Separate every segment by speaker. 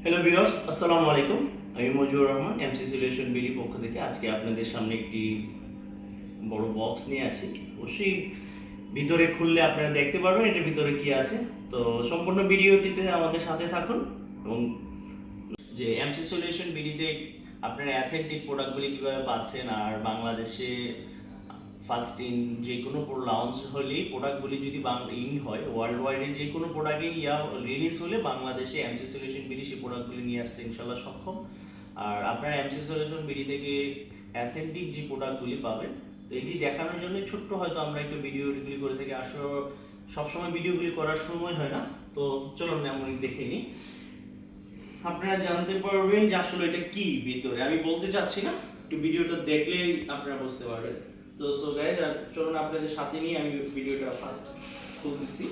Speaker 1: Hello viewers, আসসালামু আলাইকুম। আমি Mojibur Rahman, MC solution BD পক্ষ থেকে আজকে আপনাদের সামনে একটি বড় বক্স নিয়ে আসি। অবশ্যই ভিতরে খুললে আপনারা দেখতে পারবেন এটার ভিতরে কি আছে। তো সম্পূর্ণ ভিডিওটিতে আমাদের সাথে থাকুন এবং যে এমসি সলিউশন বিডিতে আপনারা অ্যাথেন্টিক প্রোডাক্টগুলি কীভাবে পাচ্ছেন, আর বাংলাদেশে ফার্স্ট ইন যে কোনো লঞ্চ হলে প্রোডাক্টগুলি যদি ইন হয়, ওয়ার্ল্ড ওয়াইডের যে কোনো প্রোডাক্টে রিলিজ হলে বাংলাদেশে এমসি সলিউশন বিডি সেই প্রোডাক্টগুলি নিয়ে আসতে ইনশাল্লাহ সক্ষম। আর আপনারা এমসি সলিউশন বিডি থেকে অ্যাথেন্টিক যে প্রোডাক্টগুলি পাবেন, তো এটি দেখানোর জন্য ছোট্ট হয়তো আমরা একটু ভিডিওগুলি করে থাকি। আসলে সবসময় ভিডিওগুলি করার সময় হয় না, তো চলুন আমরা দেখে নিই। আপনারা জানতে পারবেন যে আসলে এটা কি ভিতরে, আমি বলতে চাচ্ছি না, একটু ভিডিওটা দেখলেই আপনারা বুঝতে পারবেন। তো সো গাইস, চলুন আপনাদের সাথে নিয়ে আমি ভিডিওটা ফার্স্ট খুলতেছি।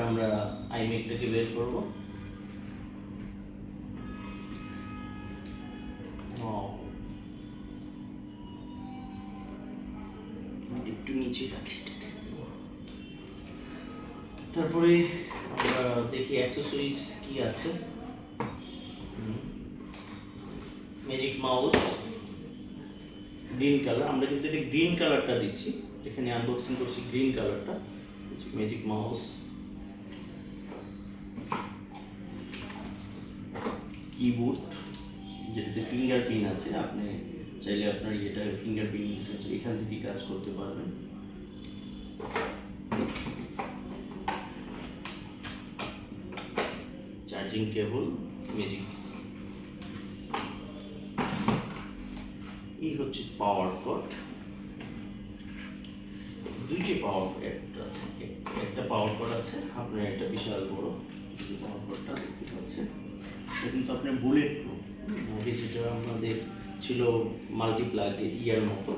Speaker 1: আমরা আইমেকটাকে বের করব। একটু নিচে রাখি, তারপরে আমরা দেখি অ্যাক্সেসরিজ কি আছে। ম্যাজিক মাউস গ্রিন কালার, আমরা কিন্তু এটা গ্রিন কালারটা দিচ্ছি, যেখানে আনবক্সিং করছি গ্রিন কালারটা। ম্যাজিক মাউস, কিবোর্ড যেটাতে ফিঙ্গারপ্রিন্ট আছে, আপনি চাইলে আপনার এটা ফিঙ্গারপ্রিন্ট আছে এখান থেকে কাজ করতে পারবেন। চার্জিং কেবল, ম্যাজিক, এই হচ্ছে পাওয়ার কট। দুইটি পাওয়ার কট আছে, একটা পাওয়ার কট আছে আপনার, একটা বিশাল বড় পাওয়ার কটটা দেখতে পাচ্ছেন। এটা কিন্তু আপনার বুলেট প্রুফ। আগে যেটা আমাদের ছিল মাল্টিপ্লাগ ইয়ার মতো,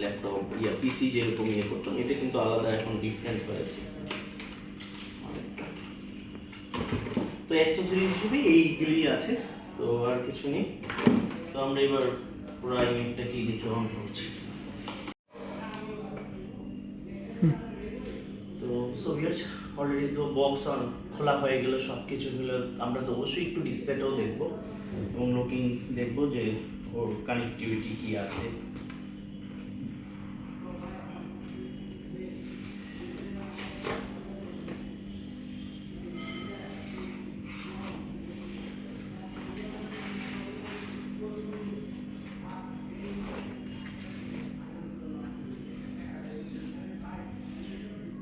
Speaker 1: ল্যাপটপ পিসি যেরকম ইয়ে করতাম, এটা কিন্তু আলাদা, এখন ডিফারেন্ট হয়েছে অনেকটা। তো অ্যাক্সেসরিজ হিসেবে এইগুলি আছে, তো আর কিছু নেই। তো আমরা এবার পুরো ইউনিটটা কি দেখে অন করছি। তো সোভিয়ার্স, অলরেডি তো বক্স খোলা হয়ে গেল, সব কিছু হলো। আমরা তো অবশ্যই একটু ডিসপ্লেটাও দেখবো এবং লুকিং দেখবো যে ওর কানেক্টিভিটি কি আছে।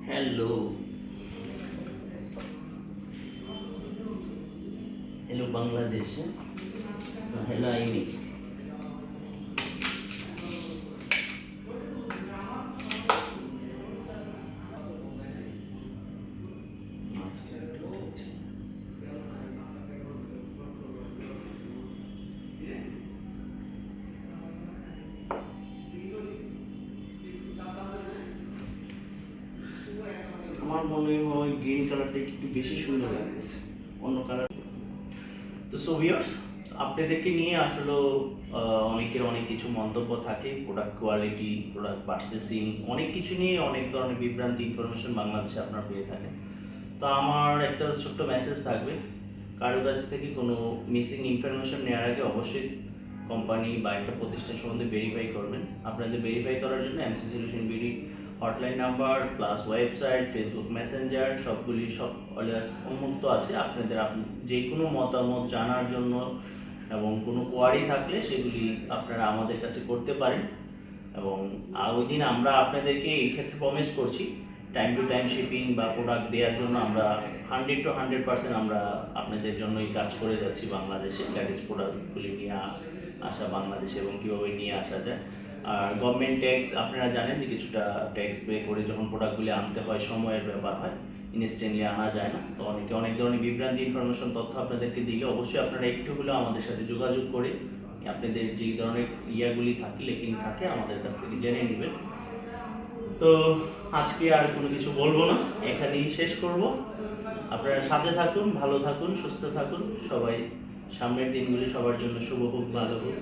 Speaker 1: হ্যালো হ্যালো বাংলাদেশ, হ্যালো আইনি। মনে হয় গ্রিন কালারটা একটু বেশি সুন্দর লাগতেছে, অন্য কালার। তো সো ভিউয়ার্স, আপনাদেরকে নিয়ে আসলে অনেকের অনেক কিছু মন্তব্য থাকে, প্রোডাক্ট কোয়ালিটি, প্রোডাক্ট পারচেসিং, অনেক কিছু নিয়ে অনেক ধরনের বিভ্রান্তি ইনফরমেশন বাংলাদেশে আপনারা পেয়ে থাকেন। তো আমার একটা ছোট্ট মেসেজ থাকবে, কারো কাছ থেকে কোনো মিসিং ইনফরমেশন নেওয়ার আগে অবশ্যই কোম্পানি বা একটা প্রতিষ্ঠান সম্বন্ধে ভেরিফাই করবেন। আপনাদের ভেরিফাই করার জন্য MC solution BD hotline number plus website, Facebook Messenger সবগুলি সব অলওয়েজ উন্মুক্ত আছে। আপনাদের যে কোনো মতামত জানার জন্য এবং কোনো কোয়ারি থাকলে সেগুলি আপনারা আমাদের কাছে করতে পারেন। এবং ওই দিন আমরা আপনাদেরকে এই ক্ষেত্রে প্রমিস করছি টাইম টু টাইম শিপিং বা প্রোডাক্ট দেওয়ার জন্য আমরা 100 to 100% আমরা আপনাদের জন্যই কাজ করে যাচ্ছি বাংলাদেশে। লেটেস্ট প্রোডাক্টগুলি নিয়ে আসা বাংলাদেশে এবং কীভাবে নিয়ে আসা যায়। আর গভর্নমেন্ট ট্যাক্স আপনারা জানেন যে কিছুটা ট্যাক্স পে করে যখন প্রোডাক্টগুলি আনতে হয় সময়ের ব্যাপার হয়, ইনস্ট্যান্টলি আনা যায় না। তো অনেক ধরনের বিভ্রান্তি ইনফরমেশন তথ্য আপনাদেরকে দিলে অবশ্যই আপনারা একটু হলেও আমাদের সাথে যোগাযোগ করে আপনাদের যেই ধরনের ইয়াগুলি থাকে, লেকিং থাকে, আমাদের কাছ থেকে জেনে নেবেন। তো আজকে আর কোনো কিছু বলবো না, এখানেই শেষ করব। আপনারা সাথে থাকুন, ভালো থাকুন, সুস্থ থাকুন। সবাই সামনের দিনগুলি সবার জন্য শুভ হোক, ভালো হোক।